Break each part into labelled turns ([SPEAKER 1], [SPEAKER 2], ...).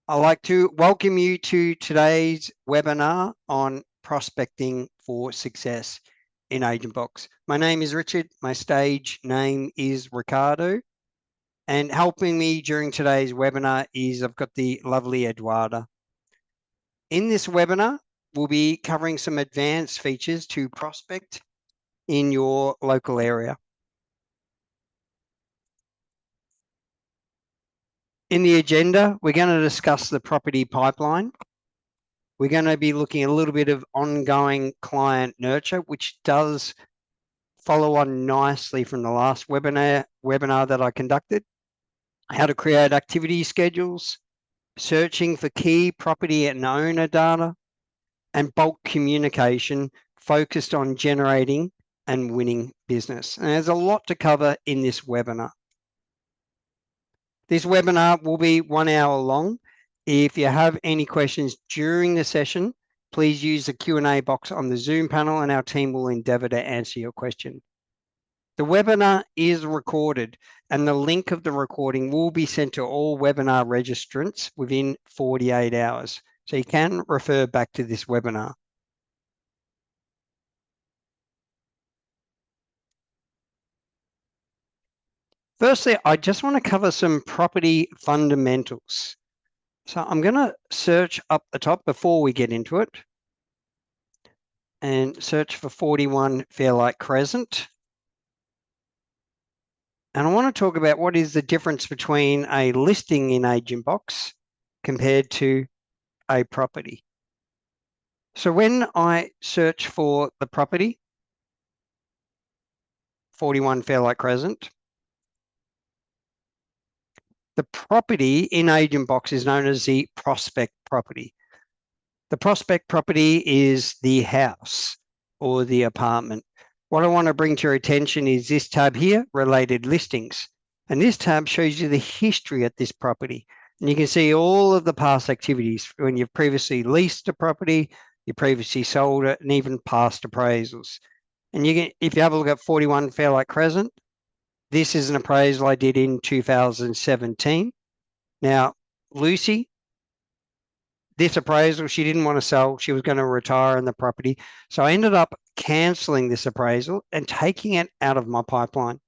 [SPEAKER 1] I'd like to welcome you to today's webinar on prospecting for success in Agentbox. My name is Richard, my stage name is Ricardo, and helping me during today's webinar is I've got the lovely Eduarda. In this webinar, we'll be covering some advanced features to prospect in your local area. In the agenda, we're going to discuss the property pipeline. We're going to be looking at a little bit of ongoing client nurture, which does follow on nicely from the last webinar that I conducted. How to create activity schedules, searching for key property and owner data, and bulk communication focused on generating and winning business. And there's a lot to cover in this webinar. This webinar will be 1 hour long. If you have any questions during the session, please use the Q&A box on the Zoom panel and our team will endeavour to answer your question. The webinar is recorded and the link of the recording will be sent to all webinar registrants within 48 hours. So you can refer back to this webinar. Firstly, I just want to cover some property fundamentals. So I'm going to search up the top before we get into it and search for 41 Fairlight Crescent. And I want to talk about what is the difference between a listing in Agentbox compared to a property. So when I search for the property, 41 Fairlight Crescent, the property in Agentbox is known as the prospect property. The prospect property is the house or the apartment. What I want to bring to your attention is this tab here, related listings. And this tab shows you the history at this property. And you can see all of the past activities when you've previously leased a property, you previously sold it, and even past appraisals. And you can, if you have a look at 41 Fairlight Crescent, this is an appraisal I did in 2017. Now, Lucy, this appraisal, she didn't want to sell. She was going to retire in the property. So I ended up cancelling this appraisal and taking it out of my pipeline.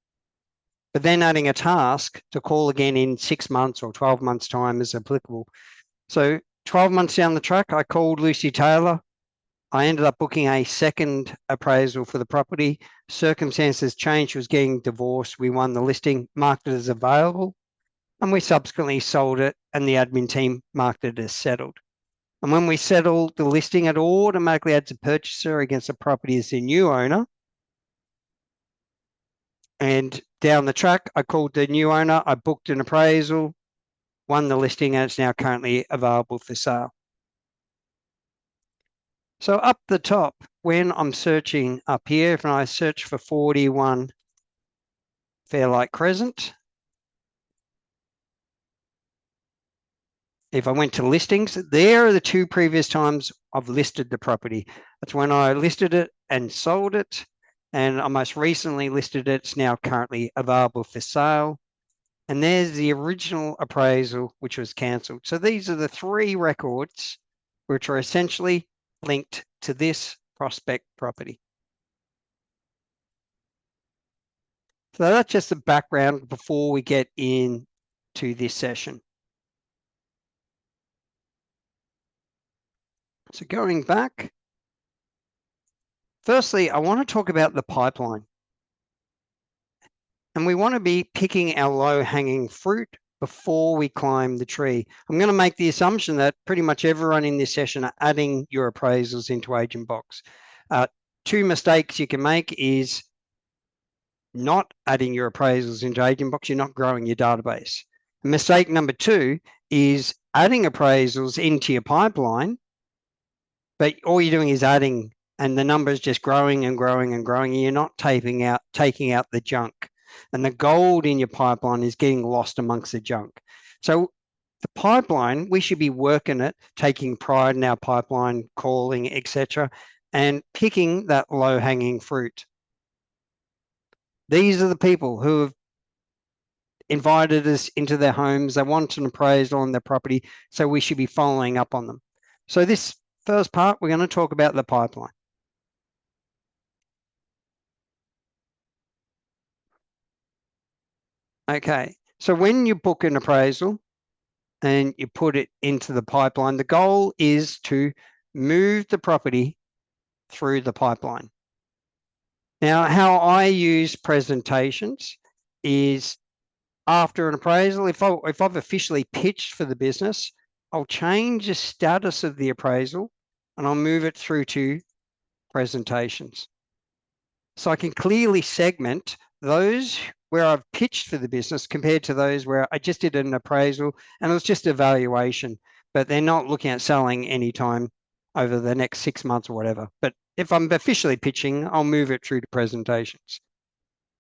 [SPEAKER 1] But then adding a task to call again in 6 months or 12 months' time as applicable. So 12 months down the track, I called Lucy Taylor. I ended up booking a second appraisal for the property. Circumstances changed. She was getting divorced. We won the listing, marked it as available, and we subsequently sold it, and the admin team marked it as settled. And when we settle the listing, it automatically adds a purchaser against the property as the new owner. And down the track, I called the new owner, I booked an appraisal, won the listing, and it's now currently available for sale. So up the top, when I'm searching up here, if I search for 41 Fairlight Crescent, if I went to listings, there are the 2 previous times I've listed the property. That's when I listed it and sold it. And I most recently listed it. It's now currently available for sale. And there's the original appraisal, which was cancelled. So these are the 3 records which are essentially linked to this prospect property. So that's just the background before we get into this session. So going back, firstly, I want to talk about the pipeline. And we want to be picking our low-hanging fruit before we climb the tree. I'm going to make the assumption that pretty much everyone in this session are adding your appraisals into Agentbox. 2 mistakes you can make is not adding your appraisals into Agentbox. You're not growing your database. Mistake number 2 is adding appraisals into your pipeline, but all you're doing is adding, and the number is just growing and growing and growing, and you're not taking out the junk. And the gold in your pipeline is getting lost amongst the junk. So the pipeline, we should be working it, taking pride in our pipeline, calling, etc., and picking that low-hanging fruit. These are the people who have invited us into their homes. They want an appraisal on their property, so we should be following up on them. So this first part, we're going to talk about the pipeline. Okay, so when you book an appraisal and you put it into the pipeline, the goal is to move the property through the pipeline. Now, how I use presentations is after an appraisal, if I've officially pitched for the business, I'll change the status of the appraisal and I'll move it through to presentations. So I can clearly segment those where I've pitched for the business compared to those where I just did an appraisal and it was just a valuation, but they're not looking at selling anytime over the next 6 months or whatever. But if I'm officially pitching, I'll move it through to presentations.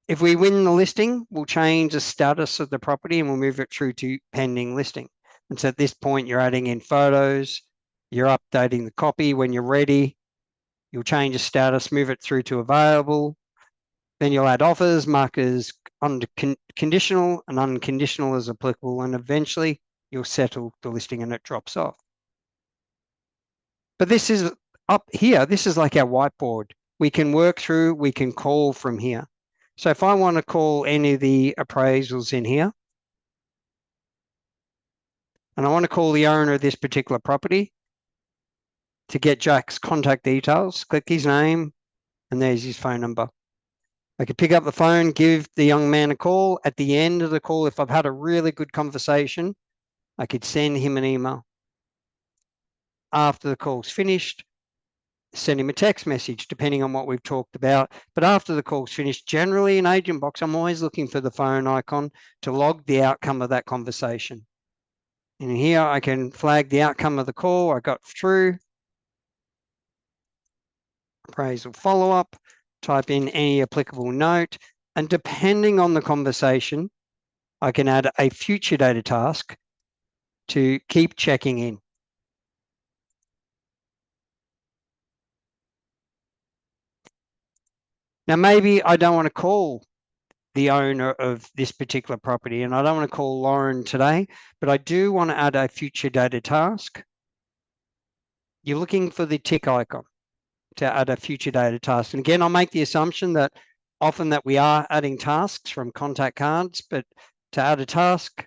[SPEAKER 1] If we win the listing, we'll change the status of the property and we'll move it through to pending listing. And so at this point, you're adding in photos, you're updating the copy. When you're ready, you'll change the status, move it through to available. Then you'll add offers, mark as conditional and unconditional as applicable. And eventually you'll settle the listing and it drops off. But this is up here. This is like our whiteboard. We can work through, we can call from here. So if I want to call any of the appraisals in here, and I want to call the owner of this particular property to get Jack's contact details, click his name, and there's his phone number. I could pick up the phone, give the young man a call. At the end of the call, if I've had a really good conversation, I could send him an email. After the call's finished, send him a text message, depending on what we've talked about. But after the call's finished, generally in Agentbox, I'm always looking for the phone icon to log the outcome of that conversation. And here I can flag the outcome of the call I got through, appraisal follow-up, type in any applicable note, and depending on the conversation, I can add a future data task to keep checking in. Now, maybe I don't want to call the owner of this particular property and I don't want to call Lauren today, but I do want to add a future data task. You're looking for the tick icon to add a future data task. And again, I'll make the assumption that often that we are adding tasks from contact cards, but to add a task,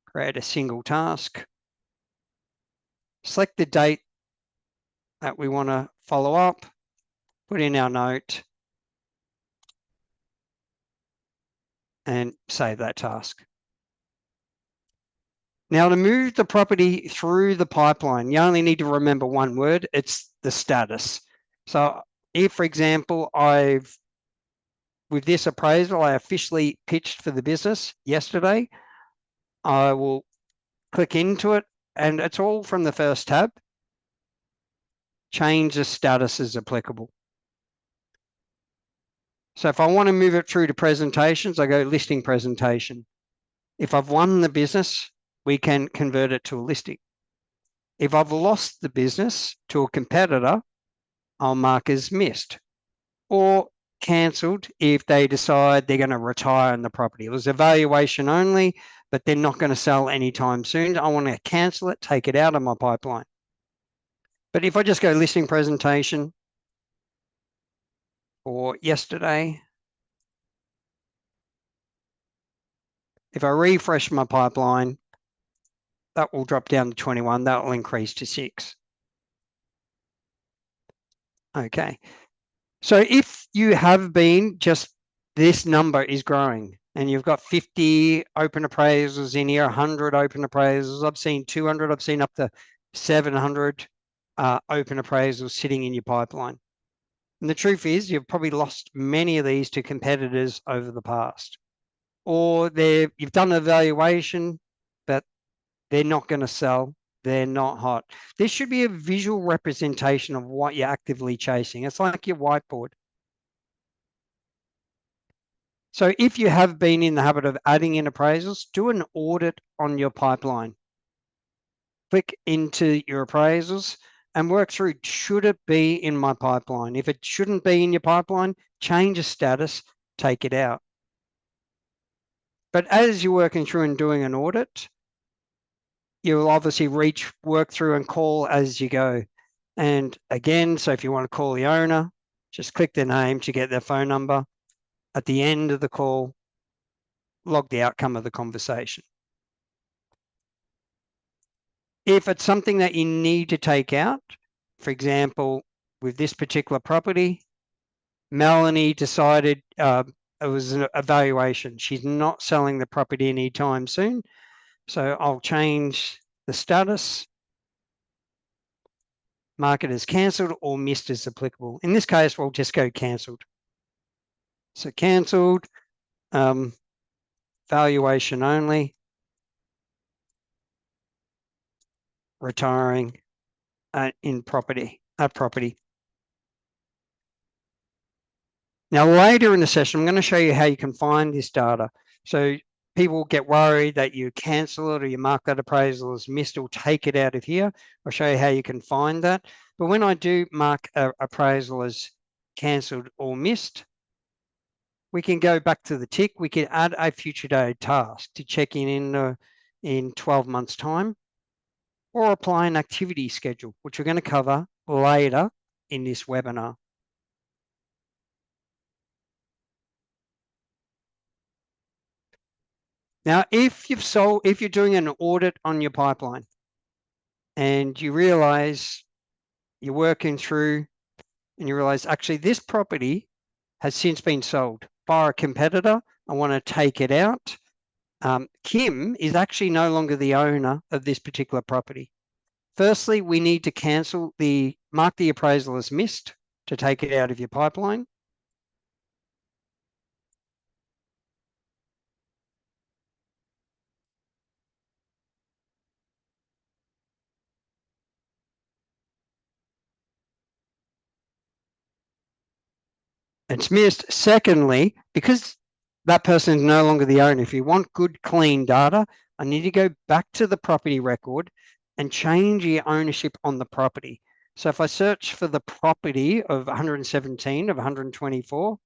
[SPEAKER 1] create a single task, select the date that we want to follow up, put in our note, and save that task. Now, to move the property through the pipeline, you only need to remember one word, it's the status. So if, for example, with this appraisal, I officially pitched for the business yesterday, I will click into it and it's all from the first tab. Change the status as applicable. So if I want to move it through to presentations, I go listing presentation. If I've won the business, we can convert it to a listing. If I've lost the business to a competitor, I'll mark as missed or cancelled if they decide they're going to retire on the property. It was a valuation only, but they're not going to sell anytime soon. I want to cancel it, take it out of my pipeline. But if I just go listing presentation for yesterday, if I refresh my pipeline, that will drop down to 21. That will increase to 6. Okay. So if you have been just this number is growing and you've got 50 open appraisals in here, 100 open appraisals, I've seen 200, I've seen up to 700 open appraisals sitting in your pipeline. And the truth is you've probably lost many of these to competitors over the past. Or you've done an evaluation, but they're not going to sell. They're not hot. There should be a visual representation of what you're actively chasing. It's like your whiteboard. So if you have been in the habit of adding in appraisals, do an audit on your pipeline. Click into your appraisals and work through, should it be in my pipeline? If it shouldn't be in your pipeline, change the status, take it out. But as you're working through and doing an audit, you'll obviously work through and call as you go. And again, so if you want to call the owner, just click their name to get their phone number. At the end of the call, log the outcome of the conversation. If it's something that you need to take out, for example, with this particular property, Melanie decided it was an evaluation. She's not selling the property anytime soon. So I'll change the status, mark it as cancelled or missed as applicable. In this case, we'll just go cancelled. So cancelled, valuation only, retiring in property. Now, later in the session, I'm going to show you how you can find this data. So people get worried that you cancel it or you mark that appraisal as missed or take it out of here. I'll show you how you can find that. But when I do mark an appraisal as cancelled or missed, we can go back to the tick. We can add a future date task to check in 12 months' time, or apply an activity schedule, which we're going to cover later in this webinar. Now, if you're doing an audit on your pipeline and you realize you're working through and you realize actually this property has since been sold by a competitor, I want to take it out. Kim is actually no longer the owner of this particular property. Firstly, we need to mark the appraisal as missed to take it out of your pipeline. It's missed. Secondly, because that person is no longer the owner, if you want good, clean data, I need to go back to the property record and change the ownership on the property. So if I search for the property of 117 of 124,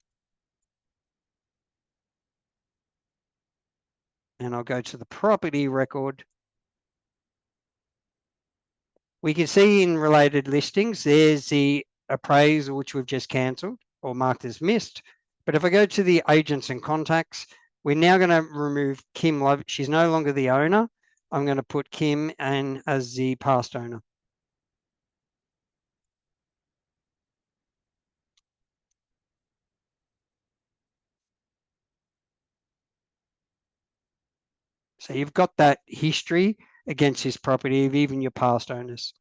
[SPEAKER 1] and I'll go to the property record, we can see in related listings, there's the appraisal, which we've just cancelled or marked as missed. But if I go to the agents and contacts, we're now going to remove Kim Love. She's no longer the owner. I'm going to put Kim in as the past owner. So you've got that history against this property of even your past owners.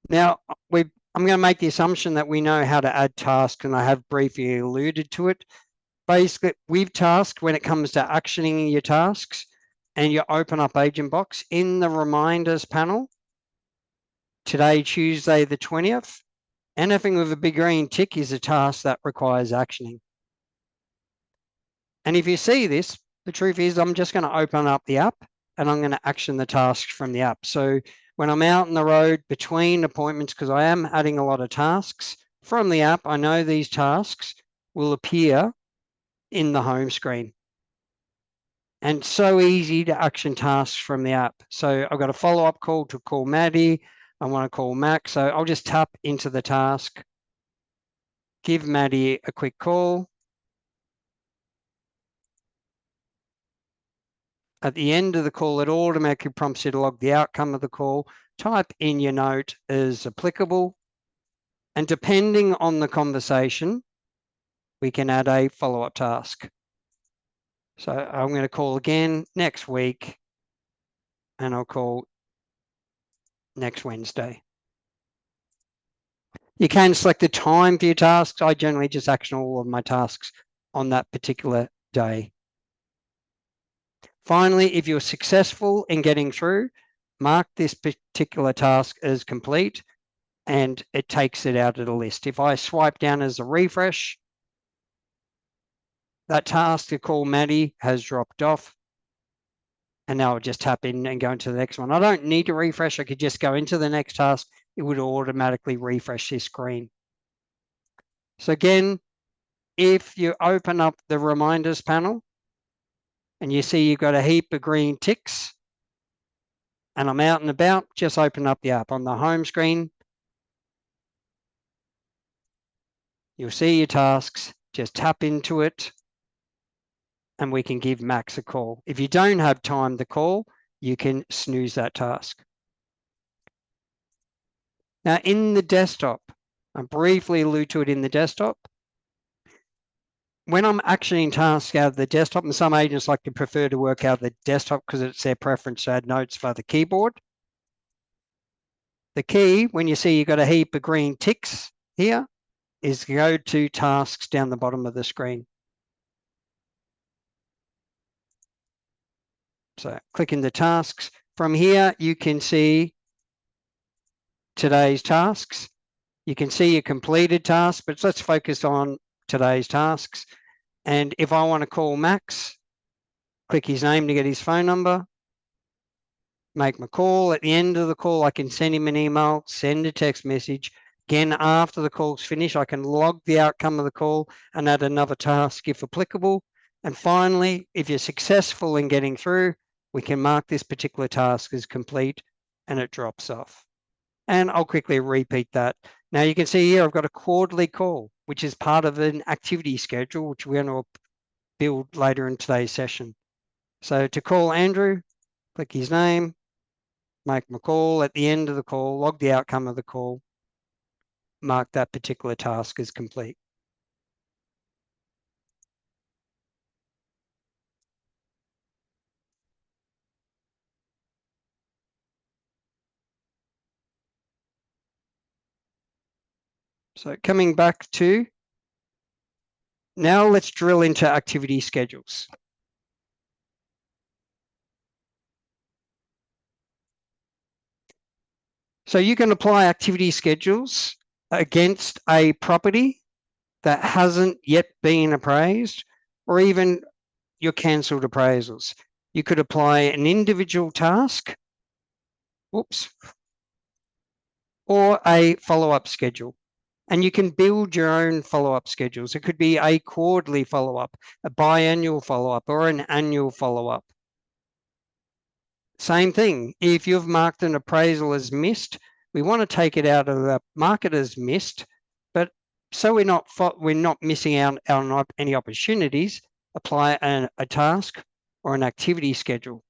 [SPEAKER 1] Now, I'm going to make the assumption that we know how to add tasks, and I have briefly alluded to it. Basically, we've tasked when it comes to actioning your tasks, and you open up Agentbox in the reminders panel. Today, Tuesday the 20th, anything with a big green tick is a task that requires actioning. And if you see this, the truth is I'm just going to open up the app and I'm going to action the tasks from the app. So when I'm out on the road between appointments, because I am adding a lot of tasks from the app, I know these tasks will appear in the home screen. And so easy to action tasks from the app. So I've got a follow-up call to call Maddie. I want to call Mac. So I'll just tap into the task, give Maddie a quick call. At the end of the call, it automatically prompts you to log the outcome of the call, type in your note as applicable, and depending on the conversation, we can add a follow-up task. So I'm going to call again next week, and I'll call next Wednesday. You can select the time for your tasks. I generally just action all of my tasks on that particular day. Finally, if you're successful in getting through, mark this particular task as complete and it takes it out of the list. If I swipe down as a refresh, that task to call Maddie has dropped off. And now I'll just tap in and go into the next one. I don't need to refresh. I could just go into the next task. It would automatically refresh this screen. So again, if you open up the reminders panel and you see you've got a heap of green ticks and I'm out and about, just open up the app. On the home screen, you'll see your tasks, just tap into it and we can give Max a call. If you don't have time to call, you can snooze that task. Now in the desktop, I briefly allude to it in the desktop. When I'm actioning tasks out of the desktop, and some agents like to prefer to work out of the desktop because it's their preference to add notes via the keyboard. The key, when you see you've got a heap of green ticks here, is go to tasks down the bottom of the screen. So click into tasks. From here, you can see today's tasks. You can see your completed tasks, but let's focus on today's tasks. And if I want to call Max, click his name to get his phone number, make my call. At the end of the call, I can send him an email, send a text message. Again, after the call's finished, I can log the outcome of the call and add another task if applicable. And finally, if you're successful in getting through, we can mark this particular task as complete and it drops off. And I'll quickly repeat that. Now you can see here, I've got a quarterly call, which is part of an activity schedule, which we're going to build later in today's session. So to call Andrew, click his name, make my call. At the end of the call, log the outcome of the call, mark that particular task as complete. So coming back to, now let's drill into activity schedules. So you can apply activity schedules against a property that hasn't yet been appraised, or even your cancelled appraisals. You could apply an individual task, or a follow-up schedule. And you can build your own follow-up schedules. It could be a quarterly follow-up, a biannual follow-up, or an annual follow-up. Same thing, if you've marked an appraisal as missed, we want to take it out of the market as missed, but so we're not missing out on any opportunities, apply a task or an activity schedule.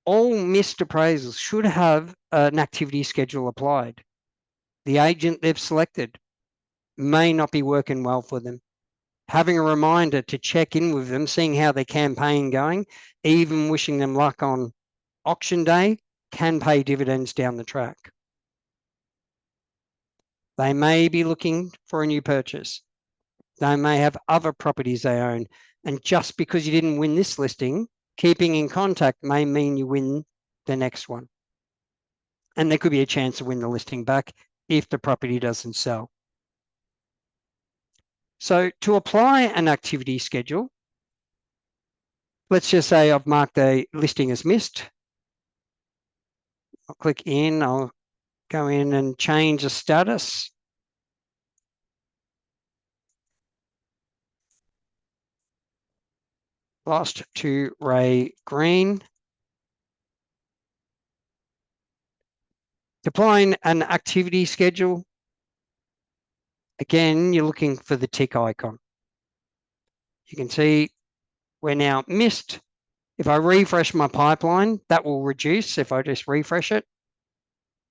[SPEAKER 1] All missed appraisals should have an activity schedule applied. The agent they've selected may not be working well for them. Having a reminder to check in with them, seeing how their campaign going, even wishing them luck on auction day, can pay dividends down the track. They may be looking for a new purchase. They may have other properties they own. And just because you didn't win this listing, keeping in contact may mean you win the next one. And there could be a chance to win the listing back if the property doesn't sell. So to apply an activity schedule, let's just say I've marked a listing as missed. I'll click in, I'll go in and change the status. Lost to Ray Green. Deploying an activity schedule. Again, you're looking for the tick icon. You can see we're now missed. If I refresh my pipeline, that will reduce if I just refresh it.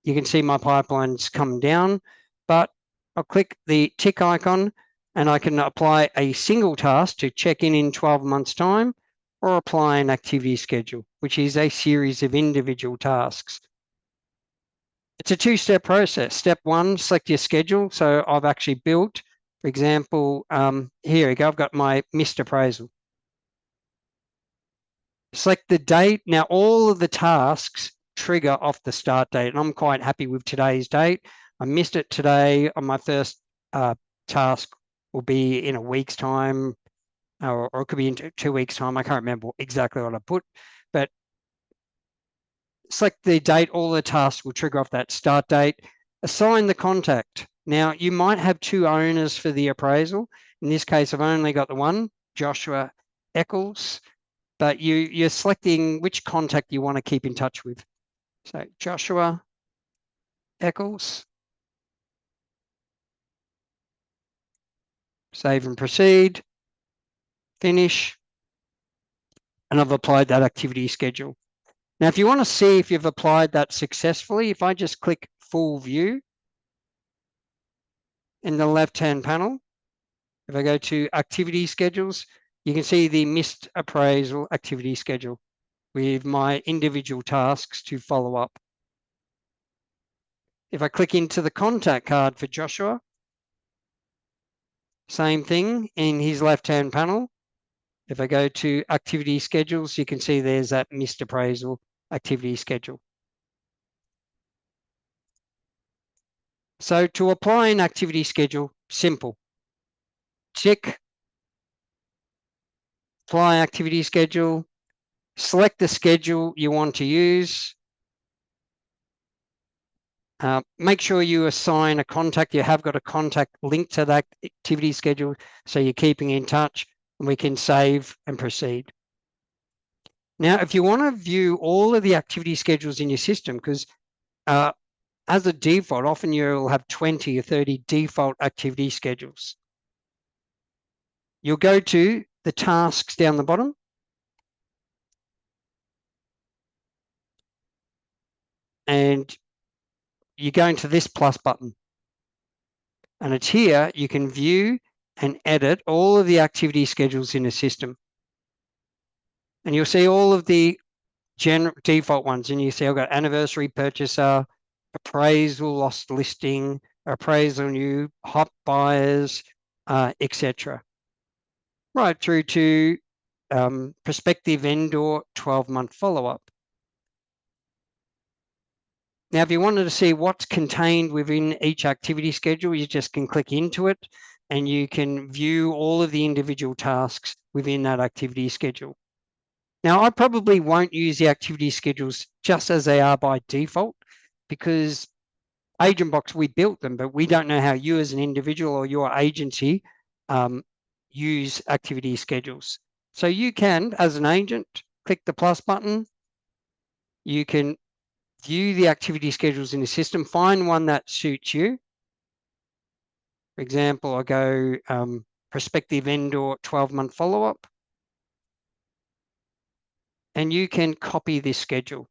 [SPEAKER 1] You can see my pipeline's come down, but I'll click the tick icon and I can apply a single task to check in 12 months' time, or apply an activity schedule, which is a series of individual tasks. It's a two-step process. Step one, select your schedule. So I've actually built, for example, here we go, I've got my missed appraisal. Select the date. Now all of the tasks trigger off the start date, and I'm quite happy with today's date. I missed it today. On my first task will be in a week's time, or it could be in 2 weeks' time. I can't remember exactly what I put, but select the date. All the tasks will trigger off that start date. Assign the contact. Now, you might have two owners for the appraisal. In this case, I've only got the one, Joshua Eccles, but you're selecting which contact you want to keep in touch with. So Joshua Eccles, save and proceed, finish, and I've applied that activity schedule. Now, if you want to see if you've applied that successfully, if I just click full view in the left-hand panel, if I go to activity schedules, you can see the missed appraisal activity schedule with my individual tasks to follow up. If I click into the contact card for Joshua, same thing in his left-hand panel. If I go to activity schedules, you can see there's that missed appraisal activity schedule. So to apply an activity schedule, simple. Tick, apply activity schedule, select the schedule you want to use. Make sure you assign a contact. You have got a contact linked to that activity schedule, so you're keeping in touch, and we can save and proceed. Now, if you want to view all of the activity schedules in your system, because as a default, often you'll have 20 or 30 default activity schedules. You'll go to the tasks down the bottom, and you go into this plus button. And it's here you can view and edit all of the activity schedules in the system. And you'll see all of the default ones. And you see I've got anniversary purchaser, appraisal lost listing, appraisal new, hot buyers, etc. Right through to prospective vendor 12-month follow-up. Now, if you wanted to see what's contained within each activity schedule, you just can click into it and you can view all of the individual tasks within that activity schedule. Now, I probably won't use the activity schedules just as they are by default, because Agentbox, we built them, but we don't know how you as an individual or your agency use activity schedules. So you can, as an agent, click the plus button. You can view the activity schedules in the system, find one that suits you. For example, I go prospective vendor 12-month follow-up, and you can copy this schedule.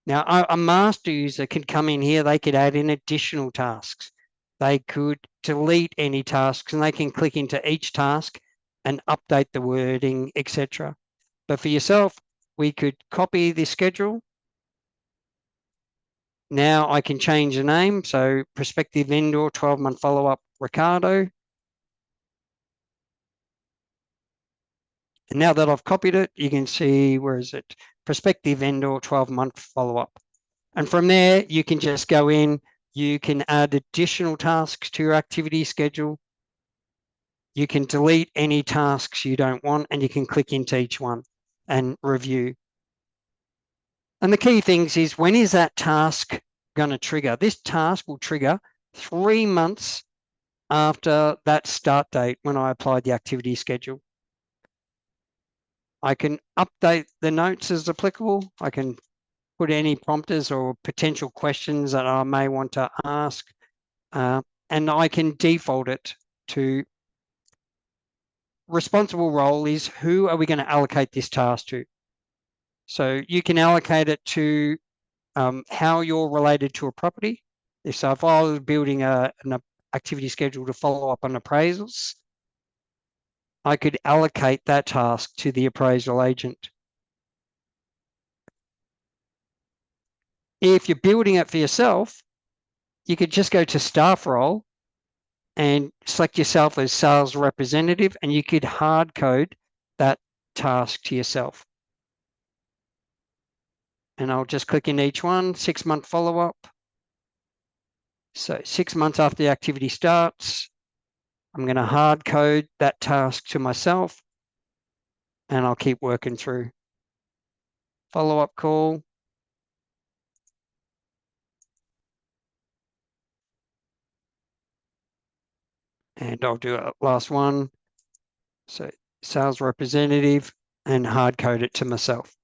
[SPEAKER 1] Now, a master user could come in here, they could add in additional tasks. They could delete any tasks, and they can click into each task and update the wording, etc. But for yourself, we could copy this schedule. Now I can change the name. So prospective vendor 12-month follow-up Ricardo. And now that I've copied it, you can see, where is it? Prospective vendor 12-month follow-up. And from there, you can just go in, you can add additional tasks to your activity schedule. You can delete any tasks you don't want, and you can click into each one and review. And the key things is, when is that task going to trigger? This task will trigger 3 months after that start date when I applied the activity schedule. I can update the notes as applicable. I can put any prompters or potential questions that I may want to ask, and I can default it to responsible role is, who are we going to allocate this task to? So you can allocate it to how you're related to a property. If I was building an activity schedule to follow up on appraisals, I could allocate that task to the appraisal agent. If you're building it for yourself, you could just go to staff role and select yourself as sales representative, and you could hard code that task to yourself. And I'll just click in each one, 6-month follow-up. So 6 months after the activity starts, I'm going to hard code that task to myself, and I'll keep working through. Follow-up call. And I'll do a last one. So sales representative, and hard code it to myself.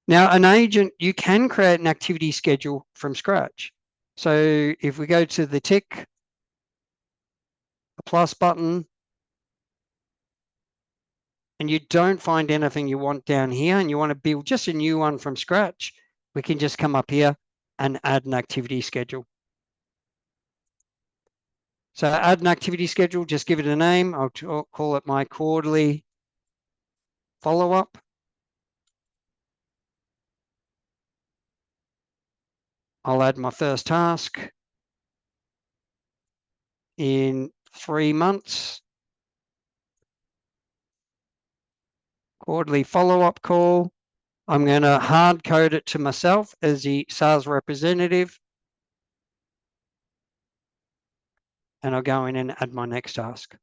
[SPEAKER 1] Now, an agent, you can create an activity schedule from scratch. So if we go to the tick, the plus button, and you don't find anything you want down here and you want to build just a new one from scratch, we can just come up here and add an activity schedule. So add an activity schedule, just give it a name. I'll call it my quarterly follow-up. I'll add my first task in 3 months. Quarterly follow-up call. I'm going to hard code it to myself as the sales representative. And I'll go in and add my next task.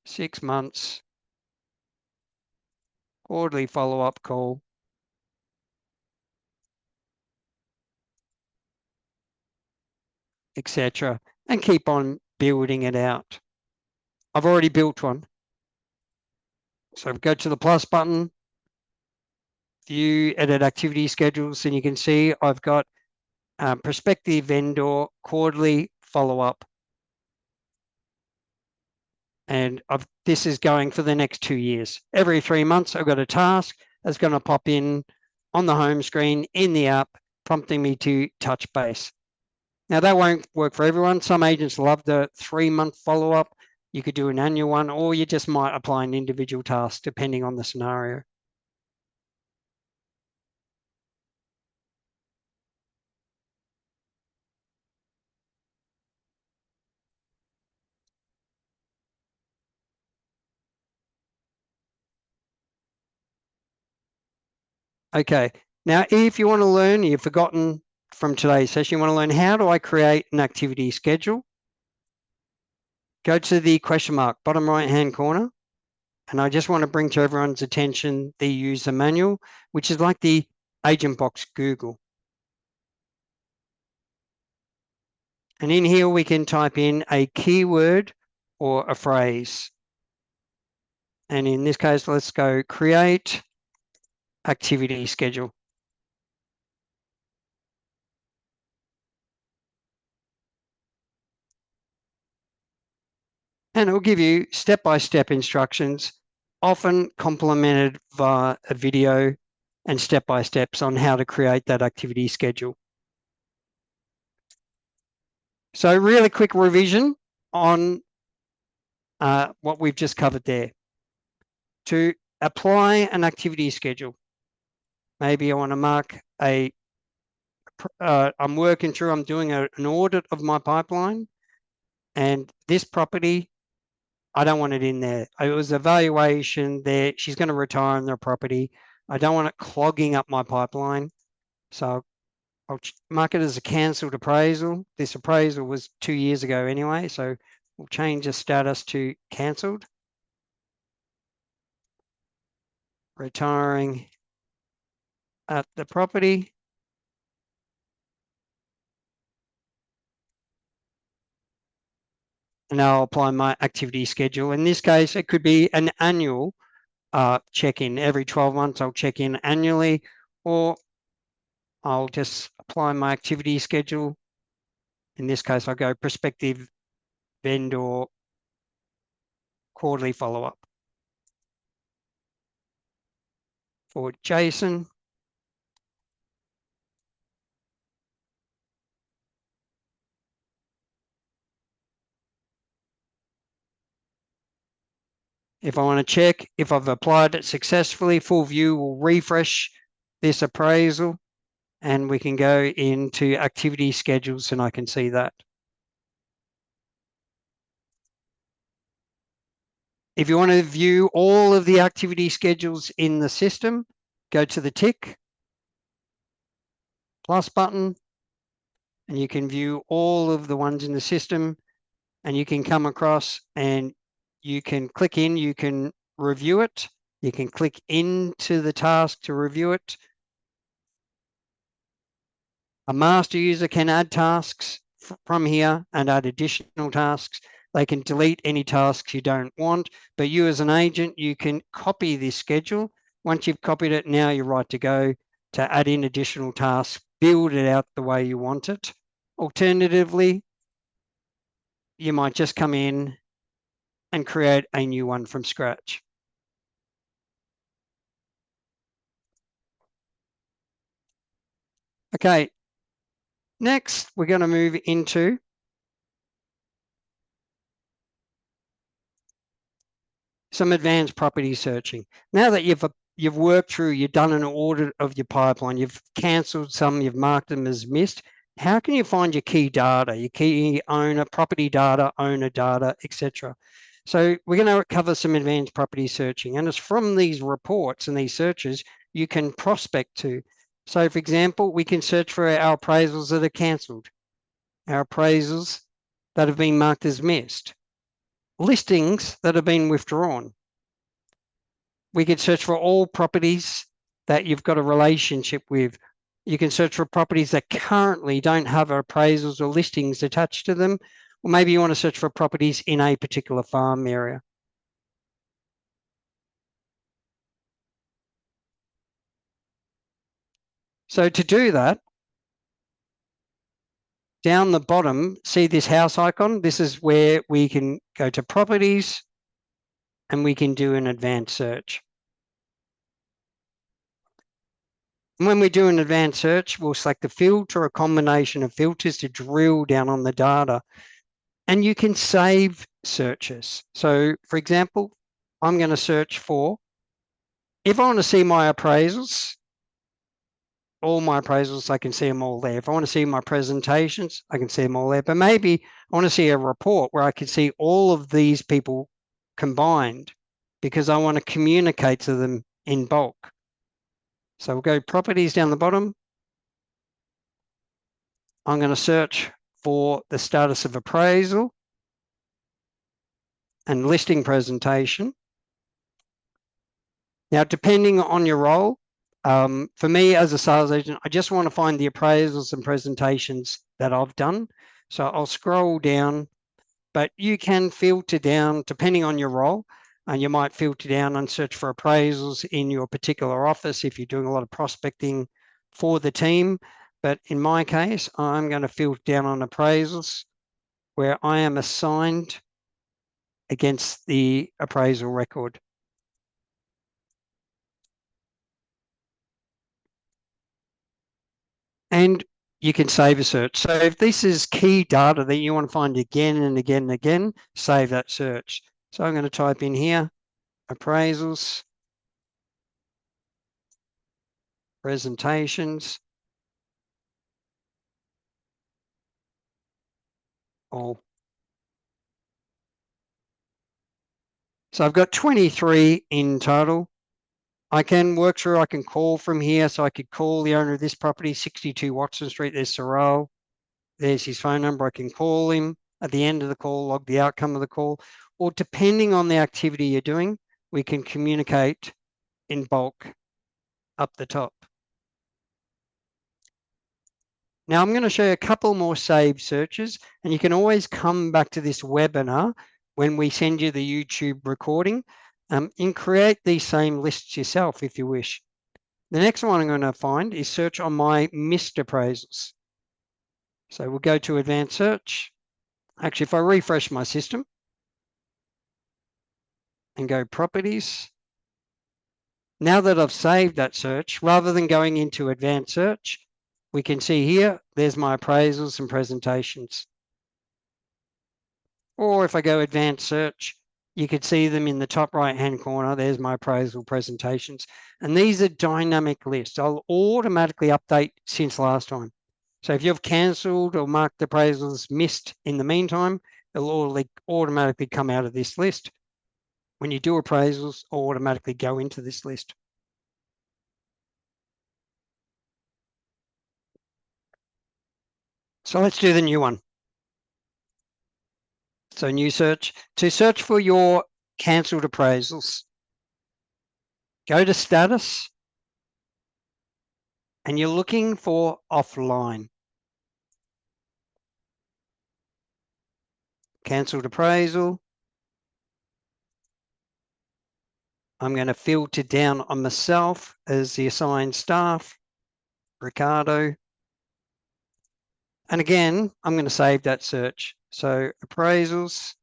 [SPEAKER 1] 6 months, quarterly follow-up call. Etc. And keep on building it out. I've already built one. So go to the plus button, view edit activity schedules, and you can see I've got prospective vendor quarterly follow-up. And this is going for the next 2 years. Every 3 months, I've got a task that's going to pop in on the home screen in the app, prompting me to touch base. Now, that won't work for everyone. Some agents love the 3-month follow-up. You could do an annual one, or you just might apply an individual task depending on the scenario. Okay, now if you want to learn, you've forgotten from today's session, you want to learn how do I create an activity schedule, go to the question mark, bottom right-hand corner, and I just want to bring to everyone's attention the user manual, which is like the Agentbox Google. And in here, we can type in a keyword or a phrase. And in this case, let's go create activity schedule. And it will give you step-by-step instructions, often complemented via a video and step-by-steps on how to create that activity schedule. So really quick revision on what we've just covered there. To apply an activity schedule, maybe I want to mark I'm working through, I'm doing an audit of my pipeline, and this property, I don't want it in there. It was a valuation there. She's going to retire on their property. I don't want it clogging up my pipeline. So I'll mark it as a cancelled appraisal. This appraisal was 2 years ago anyway, so we'll change the status to cancelled. Retiring at the property. And I'll apply my activity schedule. In this case, it could be an annual check-in. Every 12 months, I'll check in annually, or I'll just apply my activity schedule. In this case, I'll go prospective vendor quarterly follow-up. For Jason, if I want to check if I've applied it successfully, full view will refresh this appraisal, and we can go into activity schedules and I can see that. If you want to view all of the activity schedules in the system, go to the tick, plus button, and you can view all of the ones in the system, and you can come across and you can click in, you can review it. You can click into the task to review it. A master user can add tasks from here and add additional tasks. They can delete any tasks you don't want, but you as an agent, you can copy this schedule. Once you've copied it, now you're right to go to add in additional tasks, build it out the way you want it. Alternatively, you might just come in and create a new one from scratch. Okay, next we're going to move into some advanced property searching. Now that you've worked through, you've done an audit of your pipeline, you've cancelled some, you've marked them as missed, how can you find your key data, your key owner, property data, owner data, etc.? So we're going to cover some advanced property searching, and it's from these reports and these searches you can prospect to. So for example, we can search for our appraisals that are cancelled, our appraisals that have been marked as missed, listings that have been withdrawn. We could search for all properties that you've got a relationship with. You can search for properties that currently don't have appraisals or listings attached to them. Or maybe you want to search for properties in a particular farm area. So to do that, down the bottom, see this house icon? This is where we can go to properties and we can do an advanced search. And when we do an advanced search, we'll select a filter, a combination of filters to drill down on the data. And you can save searches. So for example, I'm going to search for, if I want to see my appraisals, all my appraisals, I can see them all there. If I want to see my presentations, I can see them all there. But maybe I want to see a report where I can see all of these people combined because I want to communicate to them in bulk. So we'll go properties down the bottom. I'm going to search for the status of appraisal and listing presentation. Now, depending on your role, for me as a sales agent, I just want to find the appraisals and presentations that I've done. So I'll scroll down, but you can filter down depending on your role. And you might filter down and search for appraisals in your particular office if you're doing a lot of prospecting for the team. But in my case, I'm going to filter down on appraisals where I am assigned against the appraisal record. And you can save a search. So if this is key data that you want to find again and again and again, save that search. So I'm going to type in here, appraisals, presentations, all. So I've got 23 in total. I can work through, I can call from here. So I could call the owner of this property, 62 Watson Street. There's Sorrel. There's his phone number. I can call him at the end of the call, log the outcome of the call, or depending on the activity you're doing, we can communicate in bulk up the top. Now I'm going to show you a couple more saved searches, and you can always come back to this webinar when we send you the YouTube recording and create these same lists yourself if you wish. The next one I'm going to find is search on my missed appraisals. So we'll go to advanced search. Actually, if I refresh my system and go properties, now that I've saved that search, rather than going into advanced search, we can see here, there's my appraisals and presentations. Or if I go advanced search, you could see them in the top right-hand corner. There's my appraisal presentations. And these are dynamic lists. I'll automatically update since last time. So if you've cancelled or marked appraisals missed in the meantime, it'll automatically come out of this list. When you do appraisals, it'll automatically go into this list. So let's do the new one. So new search. To search for your cancelled appraisals, go to status and you're looking for offline. cancelled appraisal. I'm going to filter down on myself as the assigned staff, Ricardo. And again, I'm going to save that search. So appraisals,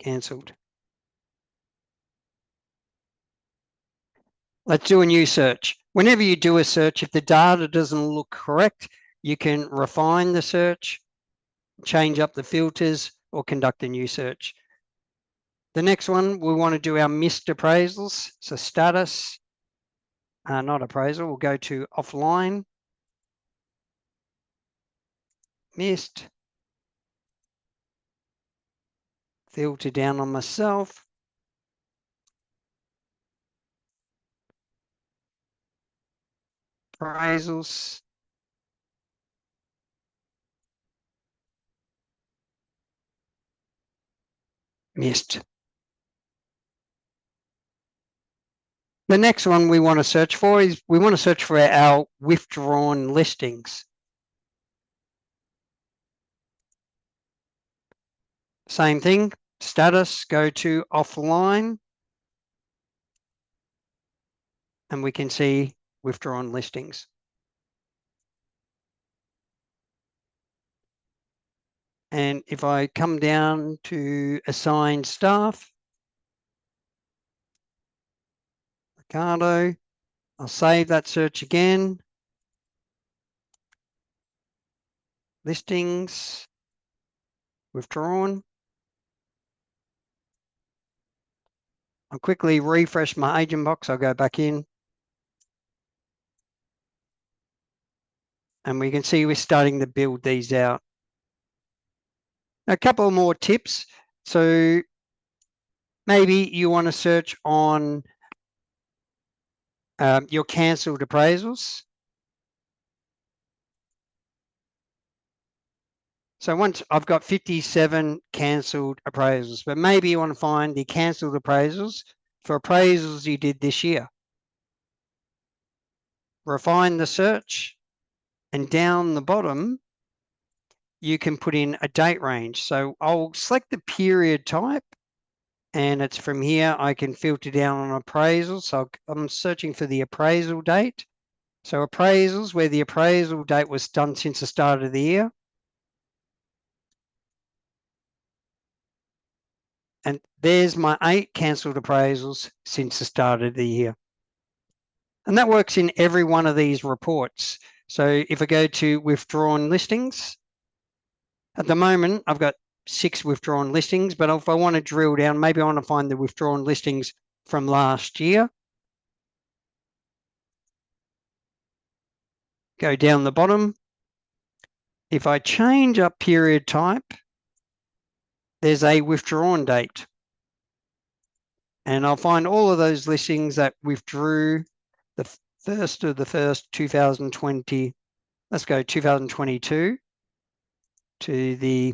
[SPEAKER 1] cancelled. Let's do a new search. Whenever you do a search, if the data doesn't look correct, you can refine the search, change up the filters, or conduct a new search. The next one, we want to do our missed appraisals. So status, not appraisal, we'll go to offline, missed, filter down on myself, appraisals, missed. The next one we want to search for is we want to search for our withdrawn listings. Same thing, status, go to offline, and we can see withdrawn listings. And if I come down to assigned staff, Ricardo, I'll save that search again. Listings, withdrawn. I'll quickly refresh my Agentbox. I'll go back in. And we can see we're starting to build these out. A couple more tips. So maybe you want to search on your cancelled appraisals. So once I've got 57 cancelled appraisals, but maybe you want to find the cancelled appraisals for appraisals you did this year. Refine the search, and down the bottom, you can put in a date range. So I'll select the period type, and it's from here I can filter down on appraisals. So I'm searching for the appraisal date. So appraisals where the appraisal date was done since the start of the year. And there's my 8 cancelled appraisals since the start of the year. And that works in every one of these reports. So if I go to withdrawn listings, at the moment, I've got 6 withdrawn listings, but if I want to drill down, maybe I want to find the withdrawn listings from last year. Go down the bottom. If I change up period type, there's a withdrawn date. And I'll find all of those listings that withdrew the 1st of the 1st, 2020. Let's go 2022 to the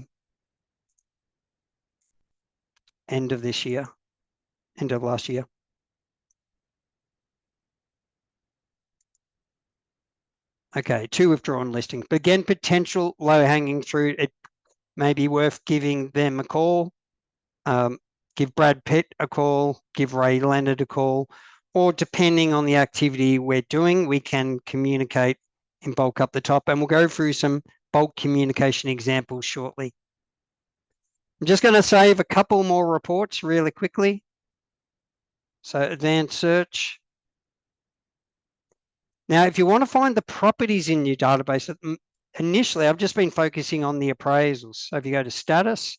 [SPEAKER 1] end of this year, end of last year. Okay, 2 withdrawn listings. But again, potential low-hanging fruit. It may be worth giving them a call. Give Brad Pitt a call, give Ray Leonard a call, or depending on the activity we're doing, we can communicate in bulk up the top, and we'll go through some bulk communication examples shortly. I'm just going to save a couple more reports really quickly. So advanced search. Now, if you want to find the properties in your database, initially I've just been focusing on the appraisals. So if you go to status,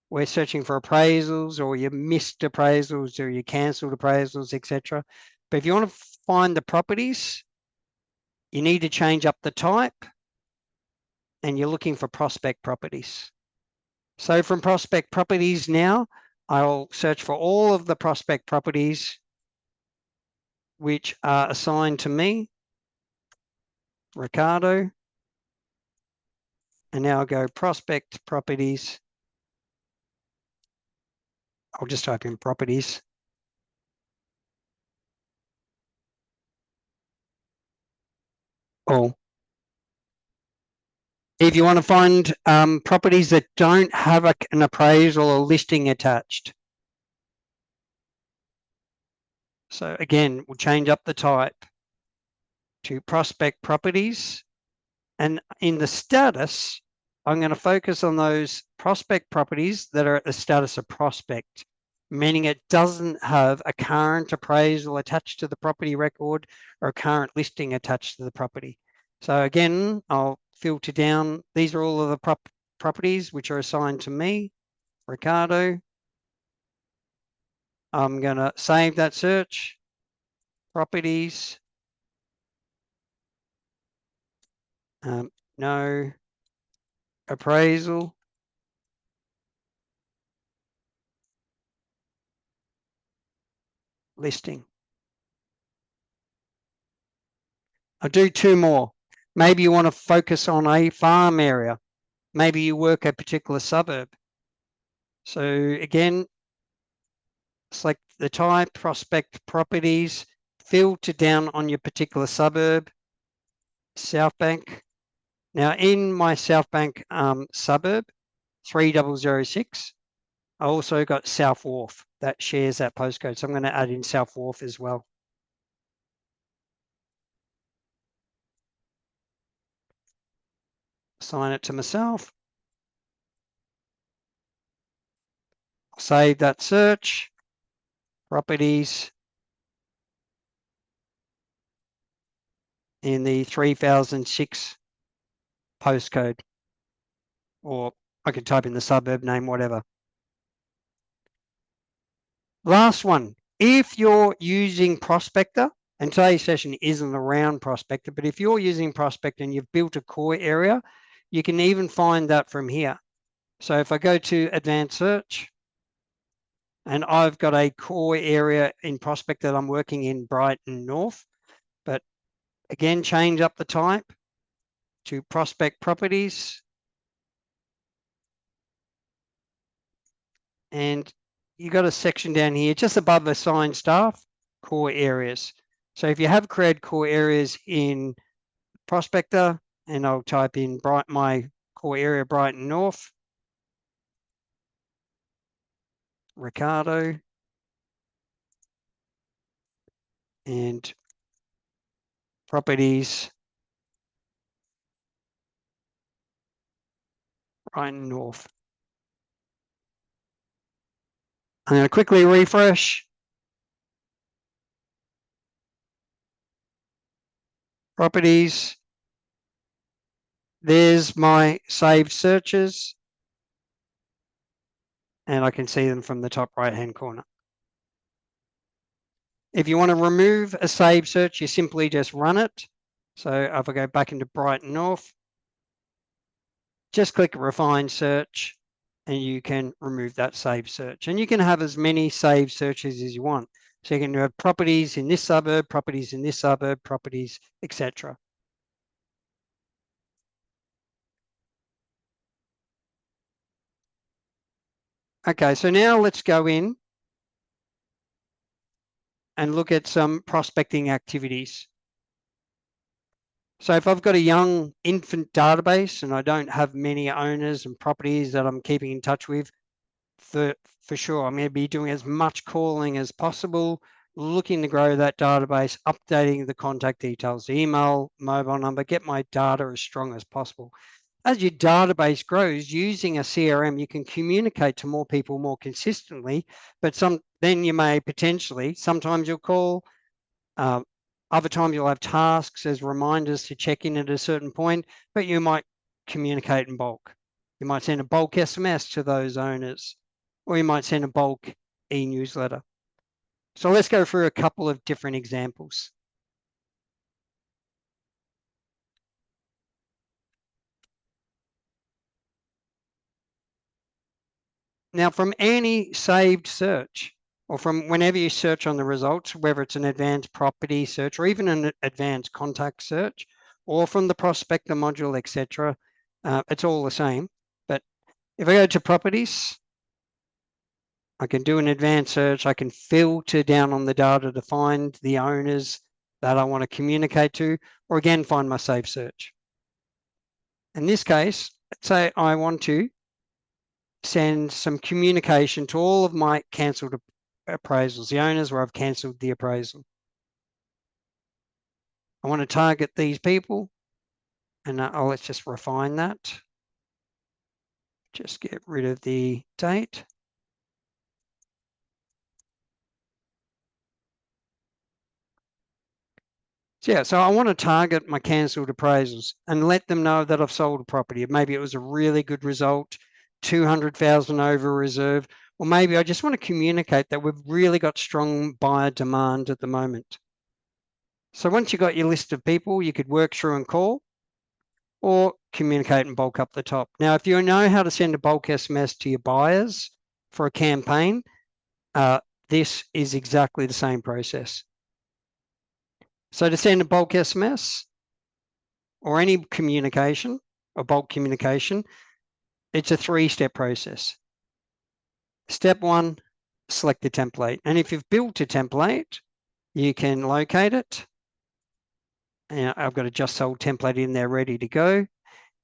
[SPEAKER 1] we're searching for appraisals or your missed appraisals or your cancelled appraisals, etc. But if you want to find the properties, you need to change up the type, and you're looking for prospect properties. So from prospect properties now, I'll search for all of the prospect properties which are assigned to me, Ricardo, and now I'll go prospect properties. I'll just type in properties. All. If you want to find properties that don't have an appraisal or listing attached. So again, we'll change up the type to prospect properties. And in the status, I'm going to focus on those prospect properties that are at the status of prospect, meaning it doesn't have a current appraisal attached to the property record or a current listing attached to the property. So again, I'll filter down. These are all of the properties which are assigned to me, Ricardo. I'm going to save that search, properties, no appraisal, listing. I'll do two more. Maybe you want to focus on a farm area. Maybe you work a particular suburb. So again, select the type, prospect properties, filter down on your particular suburb, South Bank. Now in my South Bank suburb, 3006, I also got South Wharf that shares that postcode. So I'm going to add in South Wharf as well. Assign it to myself. Save that search, properties in the 3006 postcode, or I could type in the suburb name, whatever. Last one, if you're using Prospector, and today's session isn't around Prospector, but if you're using Prospector and you've built a core area, you can even find that from here. So if I go to Advanced Search, and I've got a core area in Prospector that I'm working in Brighton North, but again, change up the type to Prospect Properties. And you got a section down here just above assigned staff, core areas. So if you have created core areas in Prospector, and I'll type in my core area, Brighton North, Ricardo, and properties, Brighton North. I'm going to quickly refresh. Properties. There's my saved searches, and I can see them from the top right-hand corner. If you want to remove a saved search, you simply just run it. So if I go back into Brighton North, just click refine search, and you can remove that saved search. And you can have as many saved searches as you want. So you can have properties in this suburb, properties in this suburb, properties, etc. Okay, so now let's go in and look at some prospecting activities. So if I've got a young infant database and I don't have many owners and properties that I'm keeping in touch with, for sure, I'm going to be doing as much calling as possible, looking to grow that database, updating the contact details, the email, mobile number, get my data as strong as possible. As your database grows, using a CRM, you can communicate to more people more consistently, but then you may potentially, sometimes you'll call, other times you'll have tasks as reminders to check in at a certain point, but you might communicate in bulk. You might send a bulk SMS to those owners, or you might send a bulk e-newsletter. So let's go through a couple of different examples. Now, from any saved search, or from whenever you search on the results, whether it's an advanced property search or even an advanced contact search, or from the prospector module, etc., it's all the same. But if I go to properties, I can do an advanced search. I can filter down on the data to find the owners that I want to communicate to, or again, find my saved search. In this case, let's say I want to send some communication to all of my cancelled appraisals, the owners where I've cancelled the appraisal. I want to target these people, and let's just refine that. Just get rid of the date. So yeah, so I want to target my cancelled appraisals and let them know that I've sold a property. Maybe it was a really good result, 200,000 over reserve, or maybe I just want to communicate that we've really got strong buyer demand at the moment. So once you've got your list of people, you could work through and call or communicate and bulk up the top. Now, if you know how to send a bulk SMS to your buyers for a campaign, this is exactly the same process. So to send a bulk SMS or any communication or bulk communication, it's a 3-step process. Step 1, select the template. And if you've built a template, you can locate it. And I've got a just sold template in there ready to go.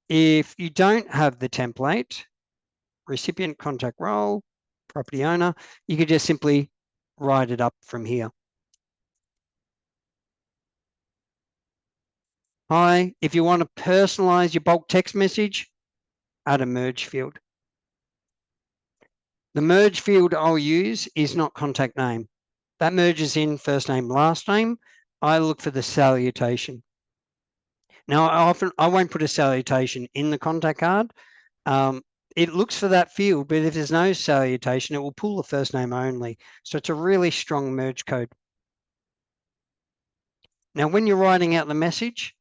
[SPEAKER 1] If you don't have the template, recipient, contact role, property owner, you could just simply write it up from here. Hi, if you want to personalize your bulk text message, add a merge field. The merge field I'll use is not contact name. That merges in first name, last name. I look for the salutation. Now, I won't put a salutation in the contact card. It looks for that field, but if there's no salutation, it will pull the first name only. So it's a really strong merge code. Now, when you're writing out the message,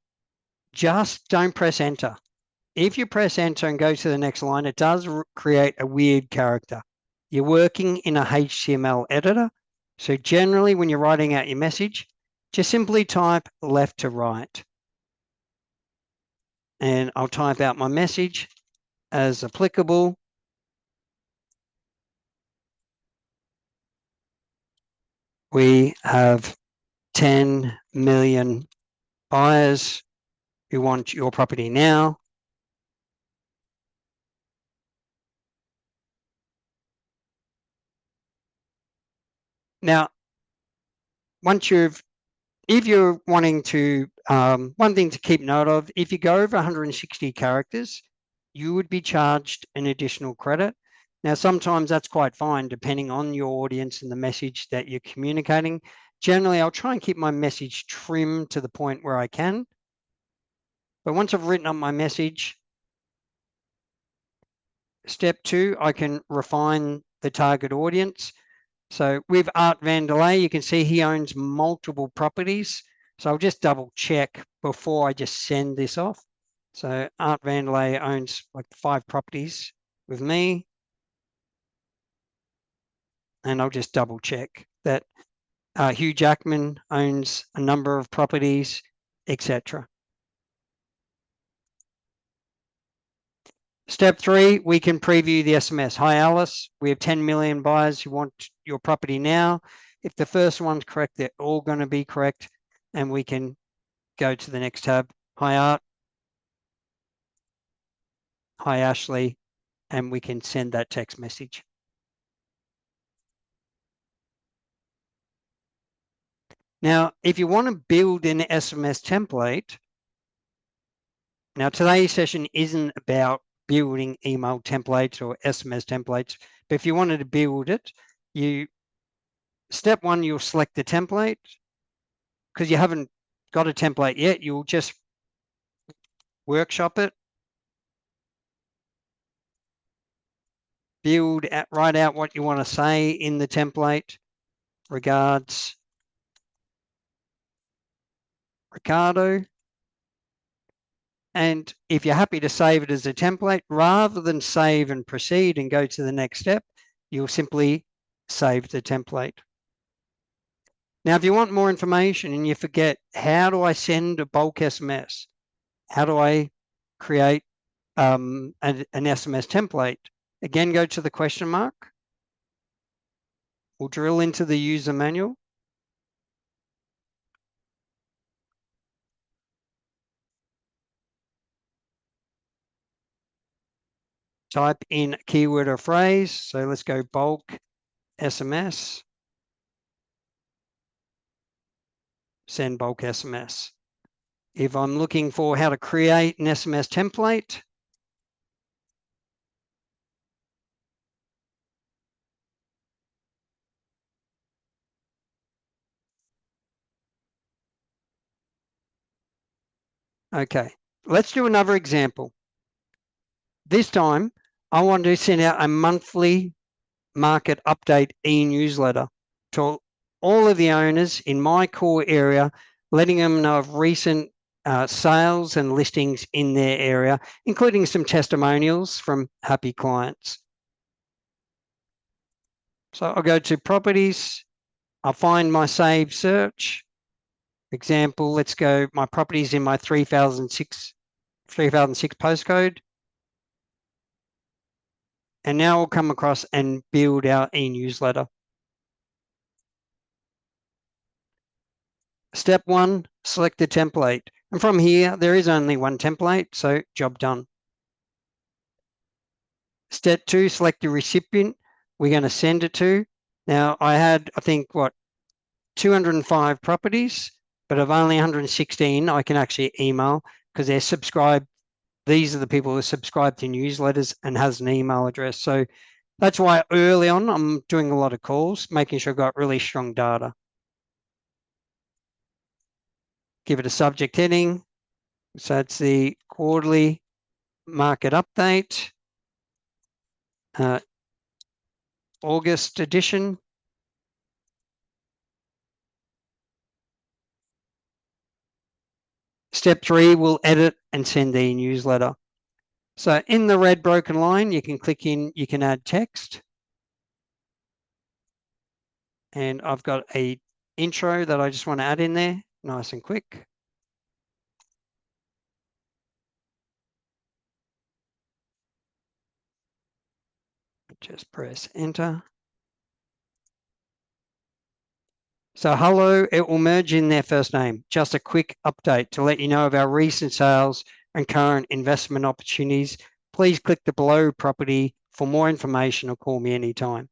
[SPEAKER 1] just don't press enter. If you press enter and go to the next line, it does create a weird character. You're working in a HTML editor. So generally, when you're writing out your message, just simply type left to right. And I'll type out my message as applicable. We have 10 million buyers who want your property now. Now, if you're wanting to, one thing to keep note of, if you go over 160 characters, you would be charged an additional credit. Now, sometimes that's quite fine, depending on your audience and the message that you're communicating. Generally, I'll try and keep my message trimmed to the point where I can. But once I've written up my message, step 2, I can refine the target audience. So with Art Vandelay, you can see he owns multiple properties. So I'll just double check before I just send this off. So Art Vandelay owns like 5 properties with me. And I'll just double check that Hugh Jackman owns a number of properties, etc. Step 3, we can preview the SMS. Hi, Alice. We have 10 million buyers who want your property now. If the first one's correct, they're all going to be correct. And we can go to the next tab. Hi, Art. Hi, Ashley. And we can send that text message. Now, if you want to build an SMS template, now today's session isn't about building email templates or SMS templates, but if you wanted to build it, step 1, you'll select the template. Because you haven't got a template yet, you'll just workshop it, write out what you want to say in the template. Regards, Ricardo. And if you're happy to save it as a template, rather than save and proceed and go to the next step, you'll simply save the template. Now, if you want more information and you forget, how do I send a bulk SMS? How do I create an SMS template? Again, go to the question mark. We'll drill into the user manual. type in a keyword or phrase. So let's go bulk SMS, send bulk SMS. If I'm looking for how to create an SMS template, okay, let's do another example. This time, I want to send out a monthly market update e-newsletter to all of the owners in my core area, letting them know of recent sales and listings in their area, including some testimonials from happy clients. So I'll go to properties, I'll find my saved search. Example, let's go, my properties in my 3006 postcode. And now we'll come across and build our e-newsletter. Step 1, select the template. And from here, there is only one template, so job done. Step 2, select the recipient we're going to send it to. Now, I had, I think, 205 properties, but of only 116 I can actually email because they're subscribed. These are the people who subscribe to newsletters and has an email address. So that's why early on I'm doing a lot of calls, making sure I've got really strong data. Give it a subject heading. So it's the quarterly market update, August edition. Step 3, we'll edit and send the newsletter. So in the red broken line, you can click in, you can add text. And I've got a intro that I just want to add in there, nice and quick. Just press enter. So hello, it will merge in their first name. Just a quick update to let you know of our recent sales and current investment opportunities. Please click the below property for more information or call me anytime.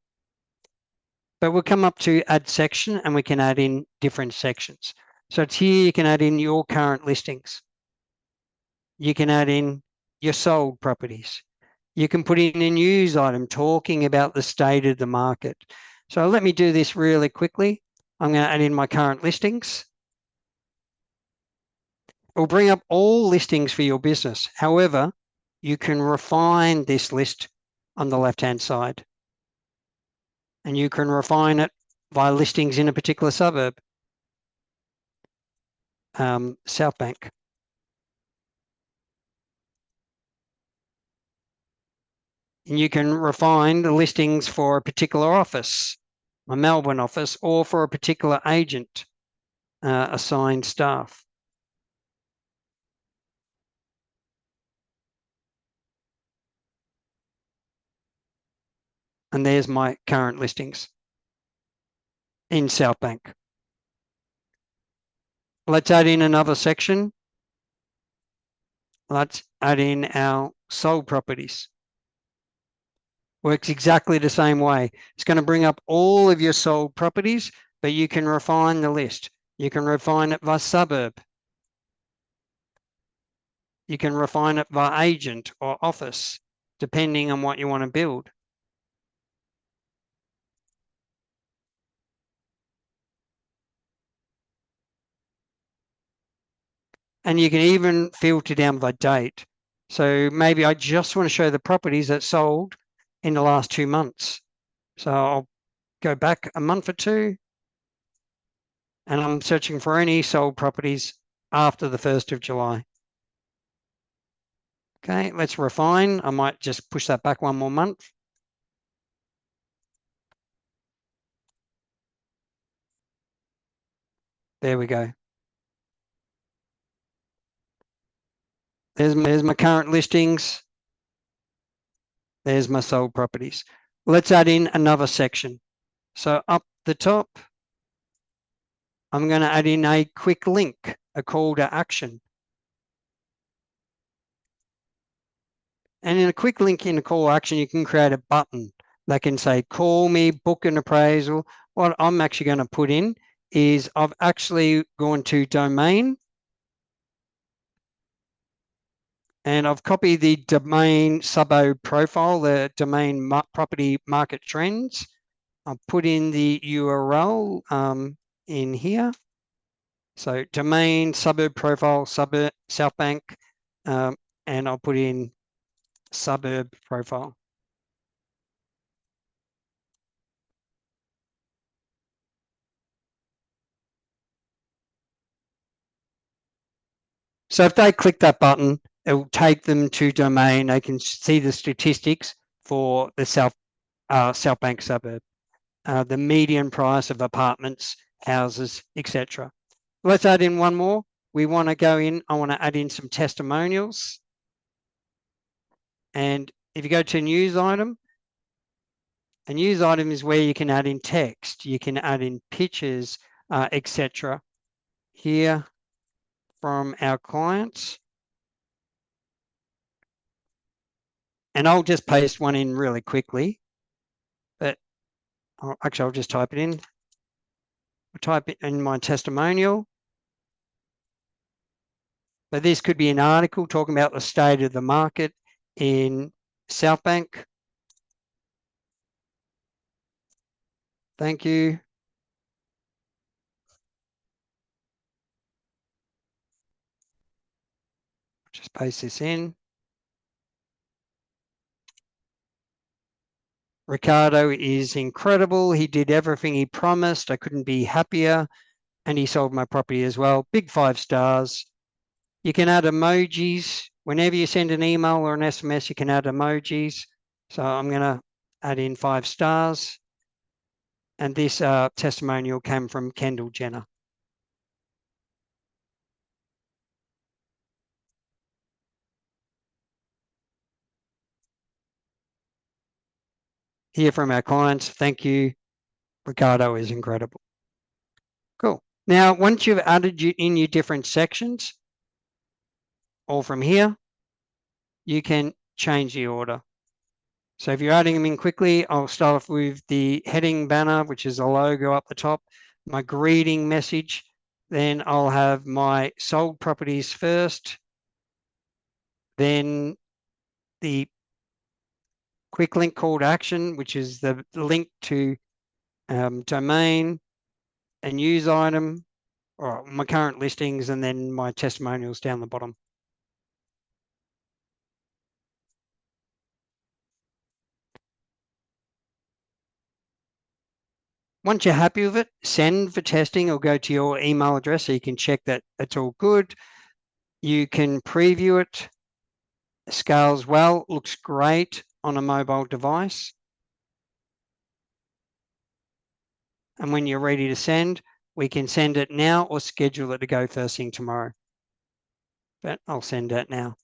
[SPEAKER 1] But we'll come up to add section and we can add in different sections. So it's here you can add in your current listings. You can add in your sold properties. You can put in a news item talking about the state of the market. So let me do this really quickly. I'm going to add in my current listings. It will bring up all listings for your business. However, you can refine this list on the left-hand side. And you can refine it by listings in a particular suburb. South Bank. And you can refine the listings for a particular office, a Melbourne office, or for a particular agent, assigned staff. And there's my current listings in South Bank. Let's add in another section. Let's add in our sold properties. Works exactly the same way. It's going to bring up all of your sold properties, but you can refine the list. You can refine it by suburb. You can refine it by agent or office, depending on what you want to build. And you can even filter down by date. So maybe I just want to show the properties that sold in the last 2 months. So I'll go back a month or two, and I'm searching for any sold properties after the 1st of July. Okay, let's refine. I might just push that back one more month. There we go. There's my current listings. There's my sold properties. Let's add in another section. So up the top, I'm going to add in a quick link, a call to action. And in a quick link in a call to action, you can create a button that can say, call me, book an appraisal. What I'm actually going to put in is I've actually gone to domain, and I've copied the domain suburb profile, the domain property market trends. I'll put in the URL in here. So domain, suburb profile, suburb, South Bank, and I'll put in suburb profile. So if they click that button, it will take them to domain. They can see the statistics for the South Bank suburb, the median price of apartments, houses, etc. Let's add in one more. We want to go in, I want to add in some testimonials. And if you go to news item, a news item is where you can add in text, you can add in pictures, etc. Here from our clients. And I'll just paste one in really quickly, but actually I'll just type it in. I'll type it in my testimonial. But this could be an article talking about the state of the market in South Bank. Thank you. Just paste this in. Ricardo is incredible. He did everything he promised. I couldn't be happier. And he sold my property as well. Big 5 stars. You can add emojis. Whenever you send an email or an SMS, you can add emojis. So I'm going to add in 5 stars. And this testimonial came from Kendall Jenner. Hear from our clients. Thank you. Ricardo is incredible. Cool. Now, once you've added in your different sections, or from here, you can change the order. So if you're adding them in quickly, I'll start off with the heading banner, which is a logo up the top, my greeting message. Then I'll have my sold properties first, then the quick link call to action, which is the link to domain, a news item, or my current listings, and then my testimonials down the bottom. Once you're happy with it, send for testing or go to your email address so you can check that it's all good. You can preview it. Scales well, looks great on a mobile device. And when you're ready to send, we can send it now or schedule it to go first thing tomorrow. But I'll send it now.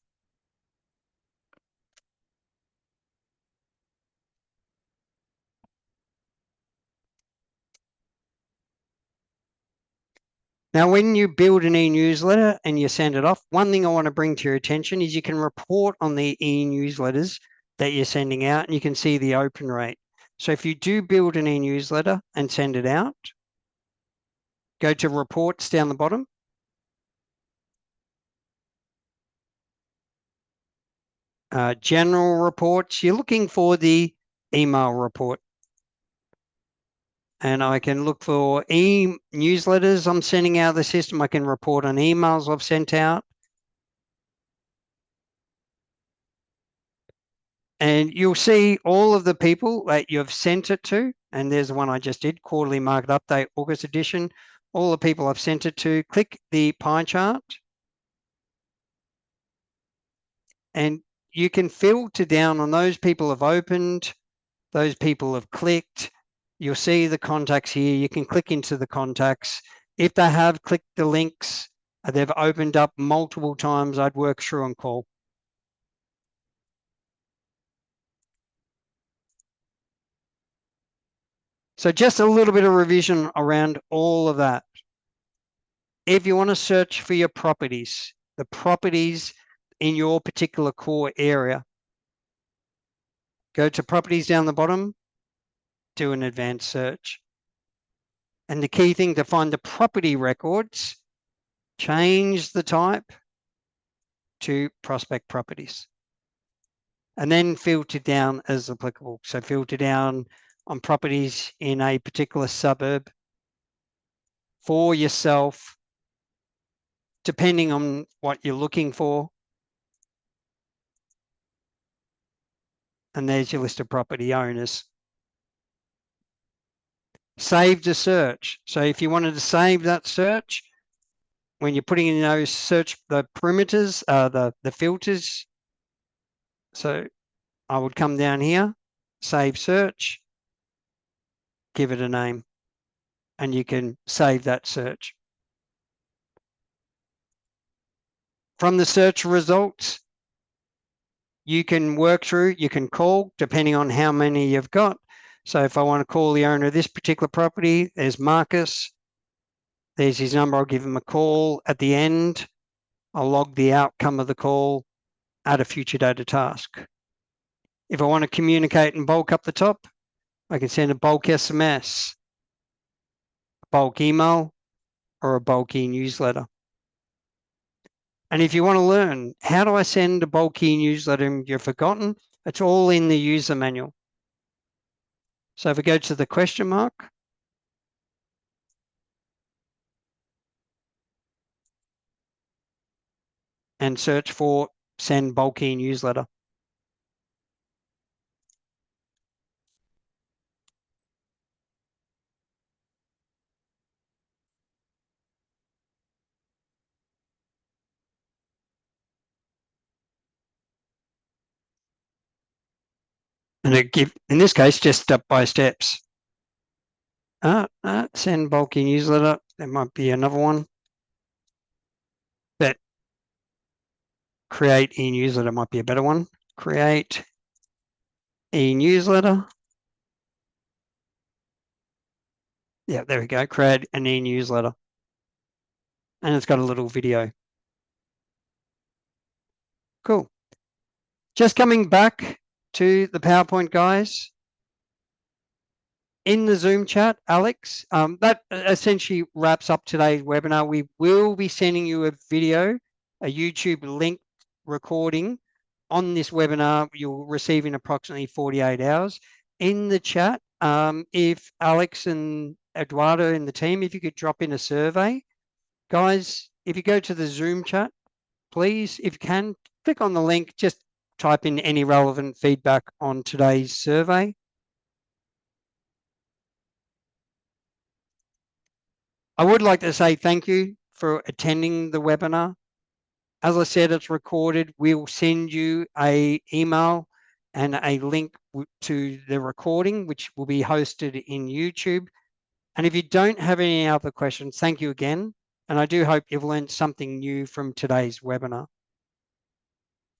[SPEAKER 1] Now, when you build an e-newsletter and you send it off, one thing I want to bring to your attention is you can report on the e-newsletters that you're sending out, and you can see the open rate. So if you do build an e-newsletter and send it out, go to reports down the bottom. General reports, you're looking for the email report. And I can look for e-newsletters I'm sending out of the system. I can report on emails I've sent out. And you'll see all of the people that you've sent it to. And there's the one I just did, Quarterly Market Update, August edition. All the people I've sent it to. Click the pie chart. And you can filter down on those people have opened, those people have clicked. You'll see the contacts here. You can click into the contacts. If they have clicked the links, they've opened up multiple times, I'd work through and call. So just a little bit of revision around all of that. If you want to search for your properties, the properties in your particular core area, go to properties down the bottom, do an advanced search. And the key thing to find the property records, change the type to prospect properties. And then filter down as applicable. So filter down on properties in a particular suburb for yourself, depending on what you're looking for. And there's your list of property owners. Save the search. So if you wanted to save that search, when you're putting in those search, the perimeters, the filters. So I would come down here, save search, give it a name, and you can save that search. From the search results, you can work through, you can call depending on how many you've got. So if I want to call the owner of this particular property, there's Marcus. There's his number. I'll give him a call at the end. I'll log the outcome of the call, add a future data task. If I want to communicate and bulk up the top, I can send a bulk SMS, a bulk email, or a bulk e-newsletter. And if you want to learn, how do I send a bulk e-newsletter and you've forgotten, it's all in the user manual. So if we go to the question mark, and search for send bulk e-newsletter. And it give, in this case, just step by steps. Send bulk e-newsletter. There might be another one. But create e-newsletter might be a better one. Create e-newsletter. Yeah, there we go. Create an e-newsletter. And it's got a little video. Cool. Just coming back to the PowerPoint, guys. In the Zoom chat, Alex, that essentially wraps up today's webinar. We will be sending you a video, a YouTube link recording on this webinar. You'll receive in approximately 48 hours. In the chat, if Alex and Eduardo and the team, if you could drop in a survey. Guys, if you go to the Zoom chat, please, if you can, click on the link, just type in any relevant feedback on today's survey. I would like to say thank you for attending the webinar. As I said, it's recorded. We'll send you an email and a link to the recording, which will be hosted in YouTube. And if you don't have any other questions, thank you again. And I do hope you've learned something new from today's webinar.